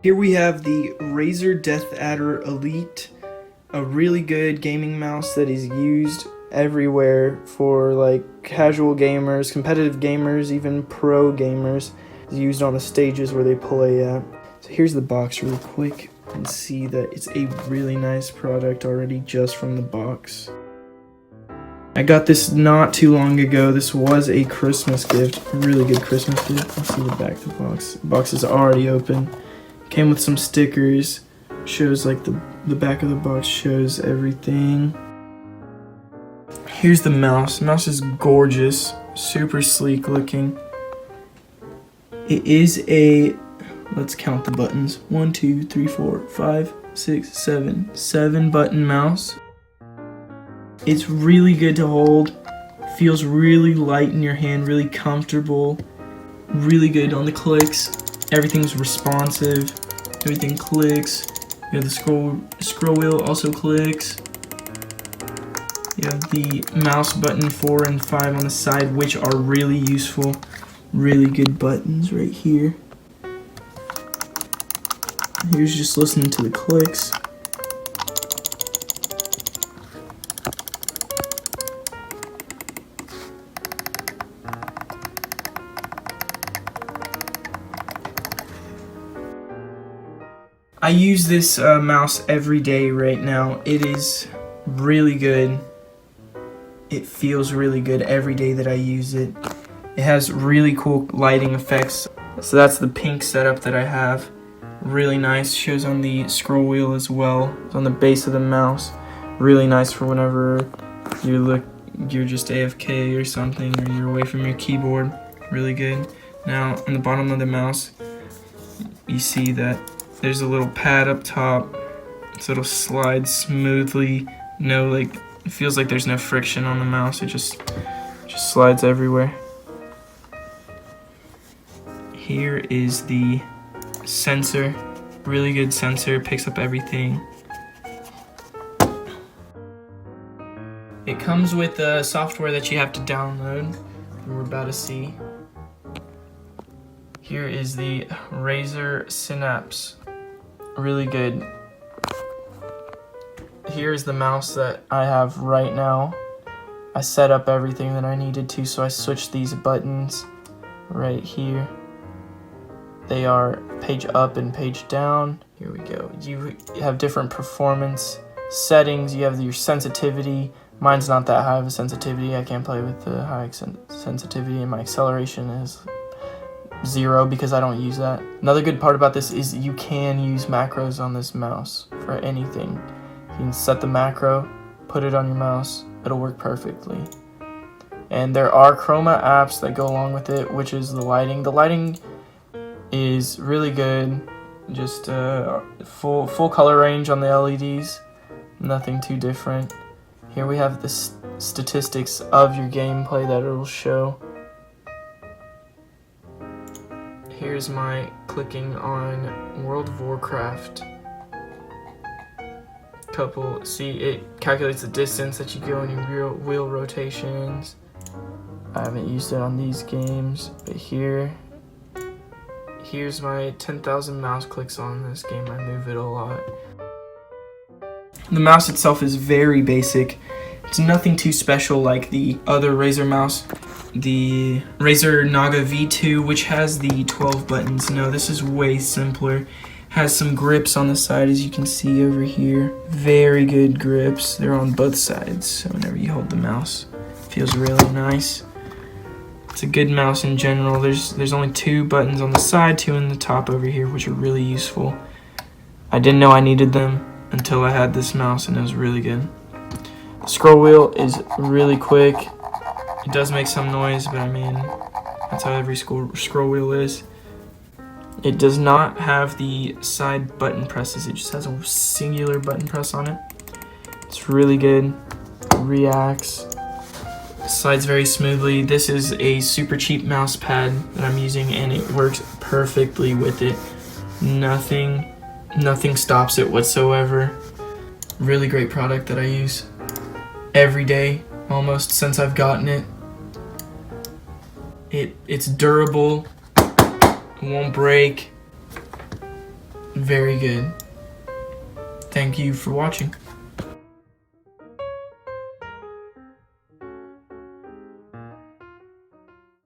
Here we have the Razer DeathAdder Elite, a really good gaming mouse that is used everywhere for like casual gamers, competitive gamers, even pro gamers. It's used on the stages where they play at. So here's the box real quick. You can see that it's a really nice product already just from the box. I got this not too long ago. This was a Christmas gift, a really good Christmas gift. Let's see the back of the box. The box is already open. Came with some stickers. Shows like the back of the box shows everything. Here's the mouse. The mouse is gorgeous, super sleek looking. It is a, let's count the buttons. 1, 2, 3, 4, 5, 6, 7. 7 button mouse. It's really good to hold. Feels really light in your hand, really comfortable. Really good on the clicks. Everything's responsive. Everything clicks. You have the scroll wheel also clicks. You have the mouse button 4 and 5 on the side, which are really useful. Really good buttons right here. Here's just listening to the clicks. I use this mouse every day right now. It is really good. It feels really good every day that I use it. It has really cool lighting effects. So that's the pink setup that I have. Really nice. Shows on the scroll wheel as well. It's on the base of the mouse. Really nice for whenever you're just AFK or something, or you're away from your keyboard. Really good. Now on the bottom of the mouse, you see that there's a little pad up top, so it'll slide smoothly. It feels like there's no friction on the mouse. It just slides everywhere. Here is the sensor. Really good sensor, picks up everything. It comes with software that you have to download, we're about to see. Here is the Razer Synapse. Really good. Here's the mouse that I have right now. I set up everything that I needed to, so I switched these buttons right here. They are page up and page down. Here we go. You have different performance settings. You have your sensitivity. Mine's not that high of a sensitivity. I can't play with the high sensitivity, and my acceleration is 0 because I don't use that. Another good part about this is you can use macros on this mouse for anything. You can set the macro, put it on your mouse, it'll work perfectly. And there are chroma apps that go along with it, which is the lighting. The lighting is really good, just full color range on the LEDs, nothing too different. Here we have the statistics of your gameplay that it'll show. Here's my clicking on World of Warcraft. See, it calculates the distance that you go in your wheel rotations. I haven't used it on these games, but here's my 10,000 mouse clicks on this game. I move it a lot. The mouse itself is very basic. It's nothing too special like the other Razer mouse. The Razer Naga V2, which has the 12 buttons. No, this is way simpler. Has some grips on the side, as you can see over here. Very good grips. They're on both sides, so whenever you hold the mouse, it feels really nice. It's a good mouse in general. There's only 2 buttons on the side, 2 in the top over here, which are really useful. I didn't know I needed them until I had this mouse, and it was really good. The scroll wheel is really quick. It does make some noise, but I mean, that's how every scroll wheel is. It does not have the side button presses. It just has a singular button press on it. It's really good. It reacts. Slides very smoothly. This is a super cheap mouse pad that I'm using, and it works perfectly with it. Nothing stops it whatsoever. Really great product that I use every day, almost since I've gotten it. It's durable, it won't break. Very good. Thank you for watching.